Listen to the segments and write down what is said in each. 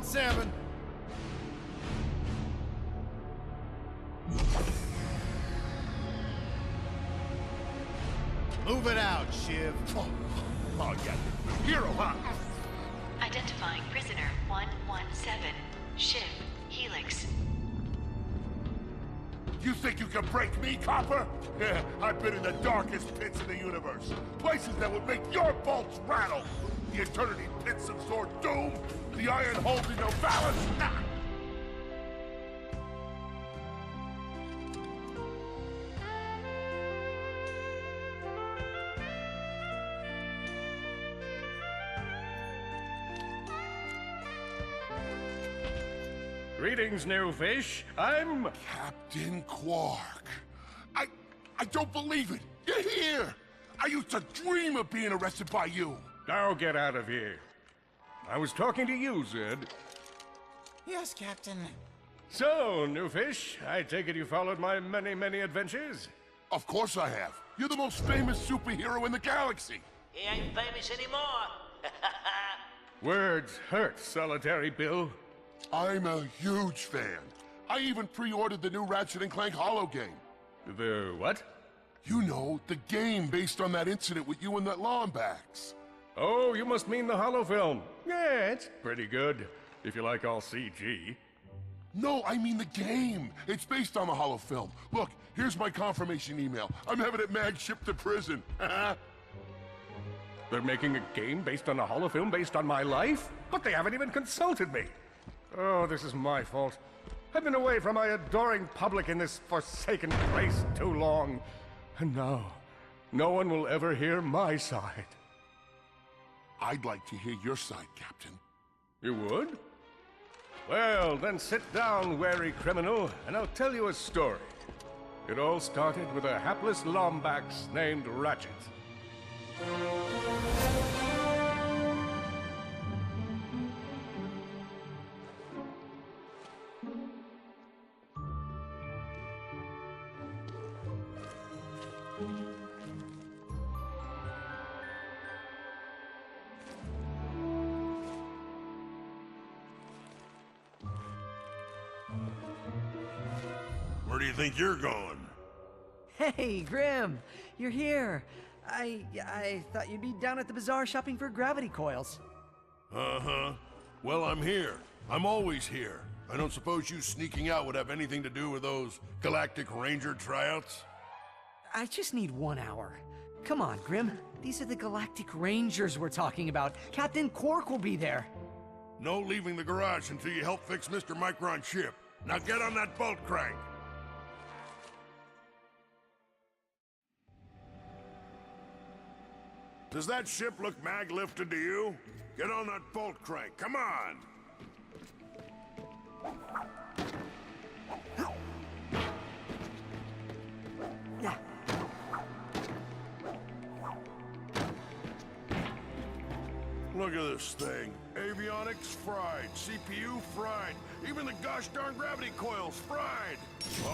117. Move it out, Shiv. Oh, yeah. Hero, huh? Identifying prisoner 117, Shiv, Helix. You think you can break me, copper? Yeah, I've been in the darkest pits of the universe. Places that would make your bolts rattle. The eternity pits of Sword Doom, the iron holes in your balance. Greetings, new fish. I'm... Captain Quark. I don't believe it. You're here. I used to dream of being arrested by you. Now get out of here. I was talking to you, Zed. Yes, Captain. So, new fish, I take it you followed my many, many adventures? Of course I have. You're the most famous superhero in the galaxy. He ain't famous anymore. Words hurt, Solitary Bill. I'm a huge fan. I even pre-ordered the new Ratchet Clank holo game. The what? You know, the game based on that incident with you and that Lombax. Oh, you must mean the holo film. Yeah, it's pretty good, if you like all CG. No, I mean the game. It's based on the holo film. Look, here's my confirmation email. I'm having it mag shipped to prison. They're making a game based on a holo film based on my life? But they haven't even consulted me. Oh, this is my fault. I've been away from my adoring public in this forsaken place too long. And now, no one will ever hear my side. I'd like to hear your side, Captain. You would? Well, then sit down, wary criminal, and I'll tell you a story. It all started with a hapless Lombax named Ratchet. Where do you think you're going? Hey, Grim! You're here! I thought you'd be down at the bazaar shopping for gravity coils. Uh-huh. Well, I'm here. I'm always here. I don't suppose you sneaking out would have anything to do with those Galactic Ranger tryouts? I just need 1 hour. Come on, Grim. These are the Galactic Rangers we're talking about. Captain Quark will be there. No leaving the garage until you help fix Mr. Micron's ship. Now get on that bolt crank. Does that ship look mag-lifted to you? Get on that bolt crank, come on! Look at this thing. Avionics fried, CPU fried, even the gosh darn gravity coils fried!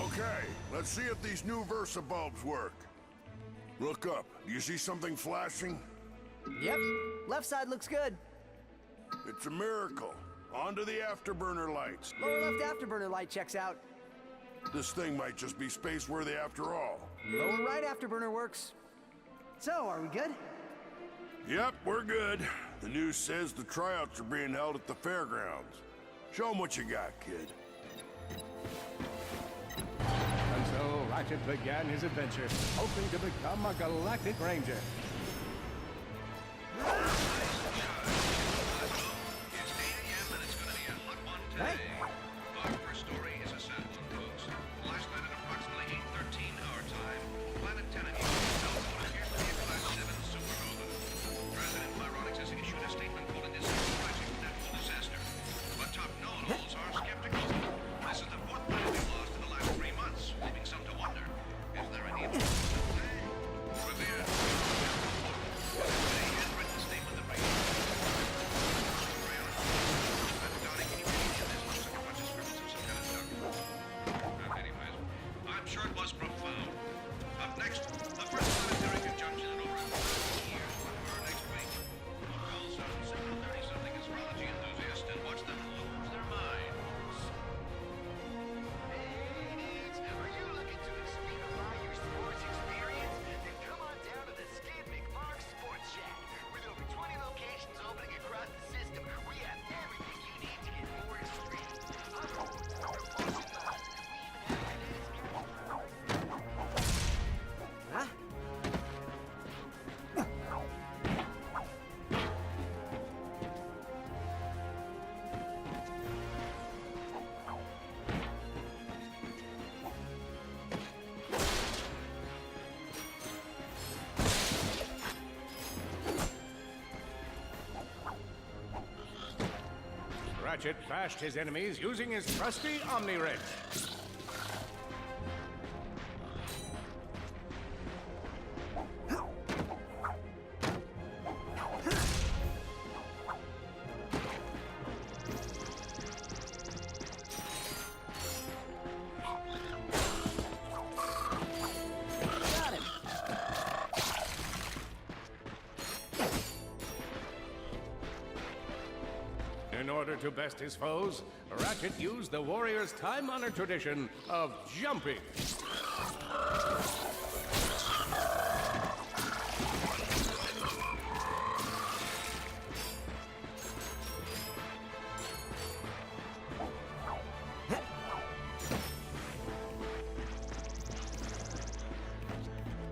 Okay, let's see if these new Versa bulbs work. Look up. Do you see something flashing? Yep. Left side looks good. It's a miracle. On to the afterburner lights. Lower left afterburner light checks out. This thing might just be space-worthy after all. Lower right afterburner works. So, are we good? Yep, we're good. The news says the tryouts are being held at the fairgrounds. Show 'em what you got, kid. And so Ratchet began his adventure, hoping to become a Galactic Ranger. Hey. Our first story is a sad one, folks. Last night at approximately 8:13 our time, Planet Tennant itself appeared to be a Class 7 supernova. President Pyronics has issued a statement calling this a tragic natural disaster. But top know-it-alls are skeptical. This is the fourth planet we've lost in the last 3 months, leaving some to wonder. Is there any... Revere. Ratchet bashed his enemies using his trusty Omni Wrench. In order to best his foes, Ratchet used the warrior's time-honored tradition of jumping.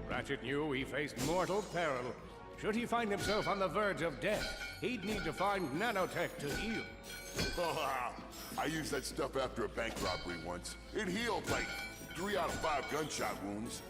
Ratchet knew he faced mortal peril. Should he find himself on the verge of death, he'd need to find nanotech to heal. I used that stuff after a bank robbery once. It healed like 3 out of 5 gunshot wounds.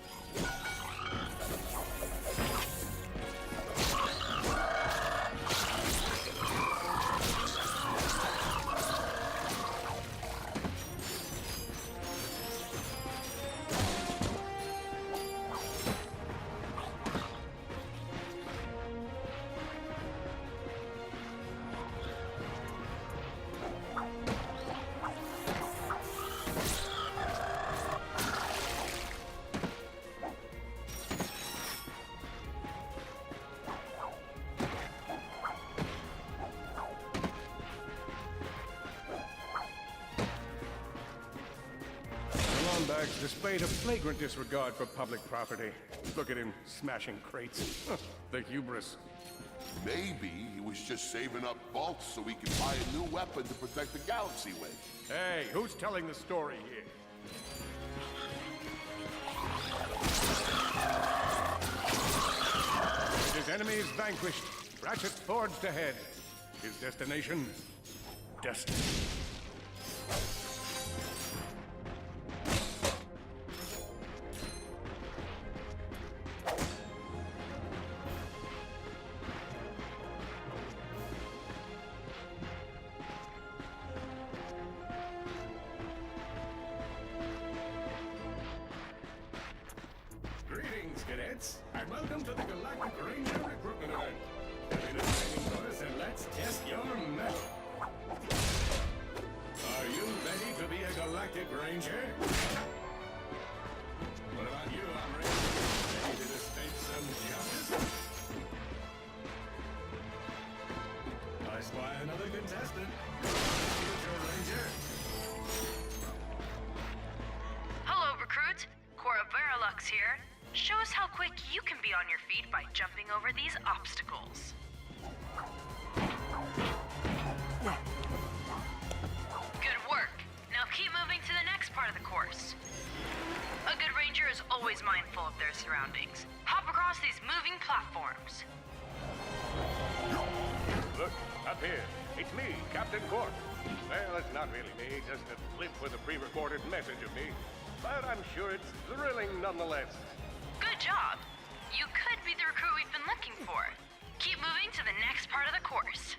Lombax displayed a flagrant disregard for public property. Look at him smashing crates. The hubris. Maybe he was just saving up bolts so he could buy a new weapon to protect the galaxy with. Hey, who's telling the story here? His enemies vanquished, Ratchet forged ahead. His destination, destiny. Greetings, cadets, and welcome to the Galactic Ranger recruitment event. Come in a training course and let's test your mettle. Are you ready to be a Galactic Ranger? What about you, Omri? Ready to dispense some justice? I spy another contestant. Future Ranger. Hello, recruit. Cora Verilux here. Show us how quick you can be on your feet by jumping over these obstacles. Good work. Now keep moving to the next part of the course. A good ranger is always mindful of their surroundings. Hop across these moving platforms. Look, up here. It's me, Captain Cork. Well, it's not really me, just a clip with a pre-recorded message of me. But I'm sure it's thrilling nonetheless. Good job. You could be the recruit we've been looking for. Keep moving to the next part of the course.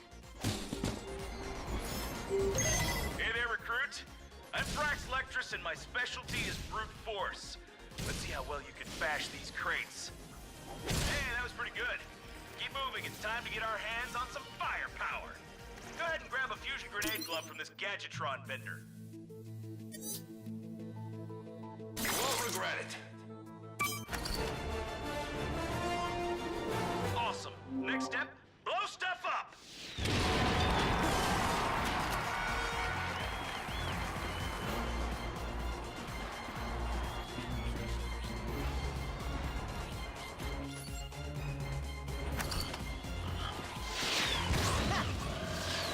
Hey there, recruit. I'm Frax Lectrus, and my specialty is brute force. Let's see how well you can bash these crates. Hey, that was pretty good. Keep moving. It's time to get our hands on some firepower. Go ahead and grab a fusion grenade glove from this Gadgetron vendor. You won't regret it. Awesome. Next step, blow stuff up.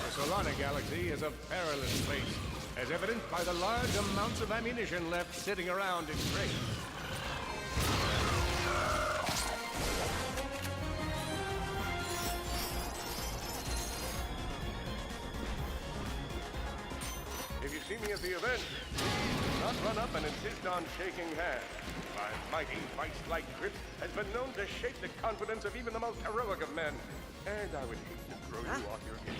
The Solana Galaxy is a perilous place, as evidenced by the large amounts of ammunition left sitting around in crates. If you see me at the event, do not run up and insist on shaking hands. My mighty vice-like grip has been known to shake the confidence of even the most heroic of men. And I would hate to throw you off your game.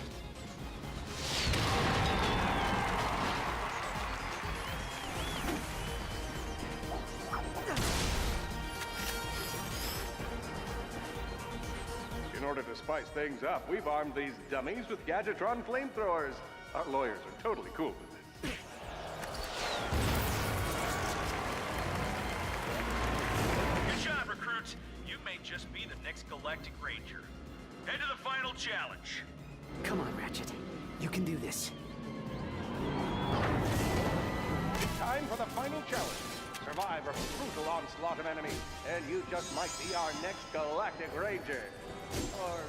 order to spice things up, we've armed these dummies with Gadgetron flamethrowers. Our lawyers are totally cool with this. Good job, recruits. You may just be the next Galactic Ranger. Head to the final challenge. Come on, Ratchet. You can do this. Time for the final challenge. Survive a brutal onslaught of enemies, and you just might be our next Galactic Ranger. Or...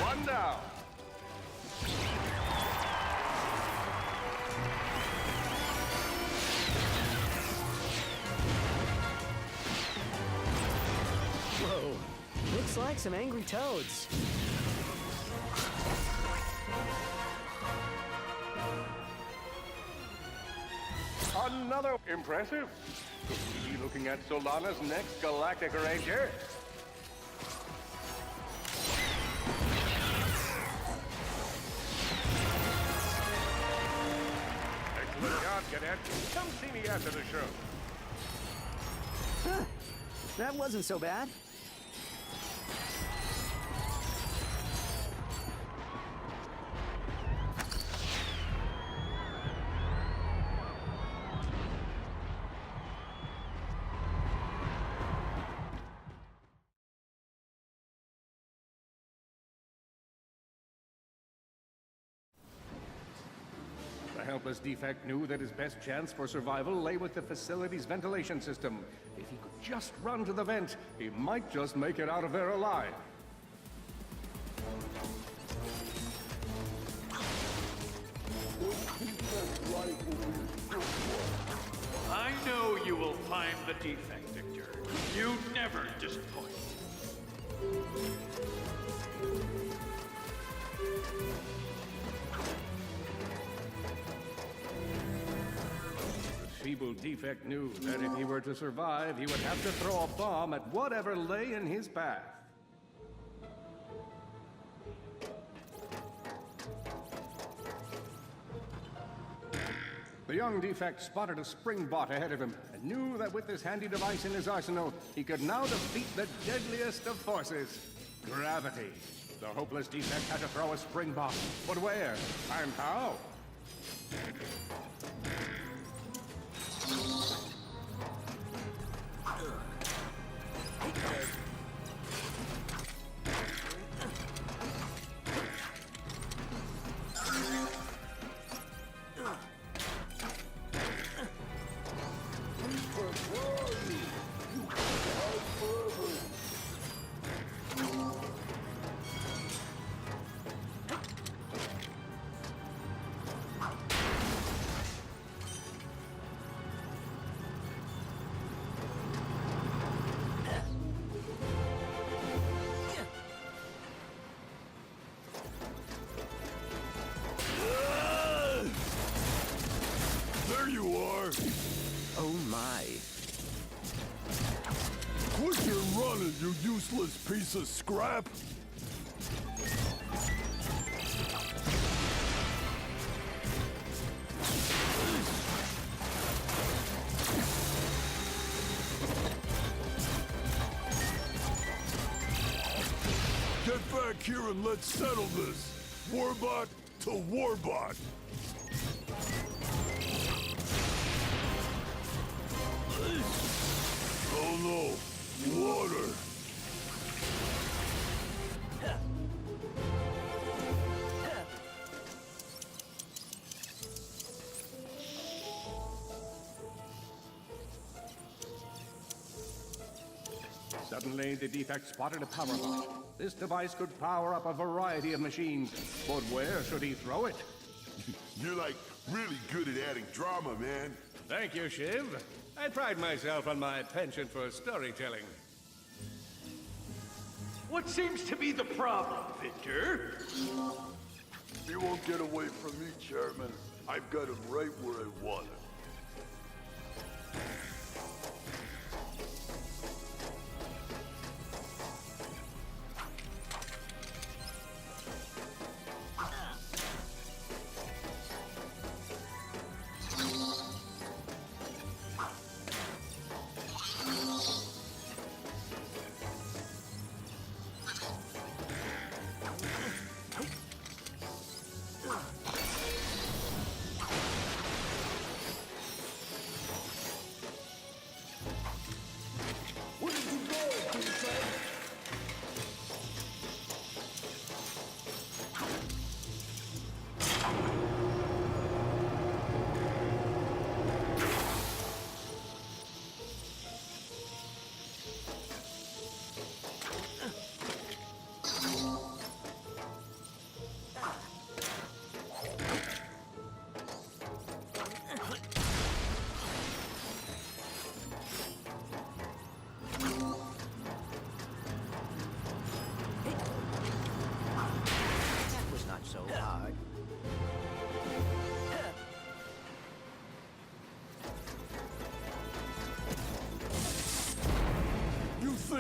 one down. Whoa. Looks like some angry toads. Another impressive. Could we be looking at Solana's next Galactic Ranger? Excellent job, Cadet. Come see me after the show. Huh. That wasn't so bad. The helpless defect knew that his best chance for survival lay with the facility's ventilation system. If he could just run to the vent, he might just make it out of there alive. I know you will find the defect, Victor. You never disappoint. The feeble defect knew that if he were to survive, he would have to throw a bomb at whatever lay in his path. The young defect spotted a spring bot ahead of him and knew that with this handy device in his arsenal, he could now defeat the deadliest of forces, gravity. The hopeless defect had to throw a spring bot, but where and how? There you are! Oh my. Quit your running, you useless piece of scrap! Get back here and let's settle this! Warbot to Warbot! Oh no! Water! Suddenly, the defect spotted a power bot. This device could power up a variety of machines, but where should he throw it? You're like really good at adding drama, man. Thank you, Shiv. I pride myself on my penchant for storytelling. What seems to be the problem, Victor? You won't get away from me, Chairman. I've got him right where I want him.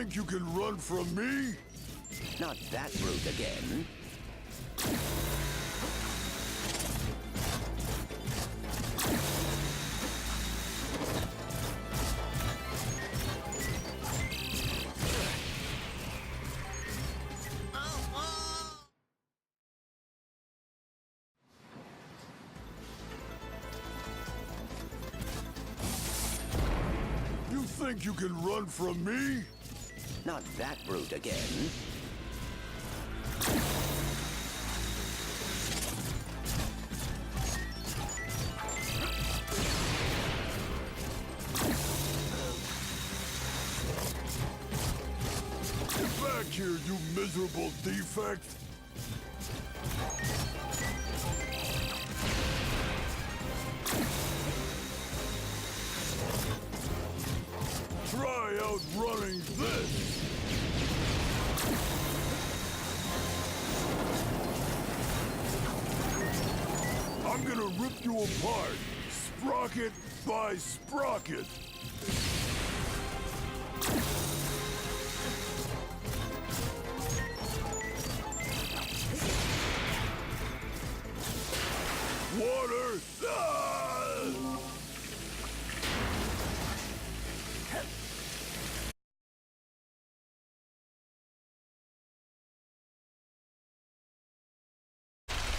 think you can run from me? Not that brute again. You think you can run from me? Not that brute again. Get back here, you miserable defect! Try outrunning this! I'm gonna rip you apart, sprocket by sprocket! Water! Ah!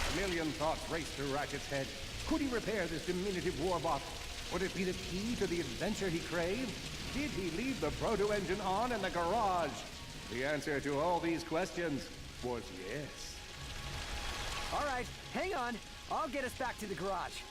A million thoughts raced through Ratchet's head. Could he repair this diminutive warbot? Would it be the key to the adventure he craved? Did he leave the proto-engine on in the garage? The answer to all these questions was yes. All right, hang on. I'll get us back to the garage.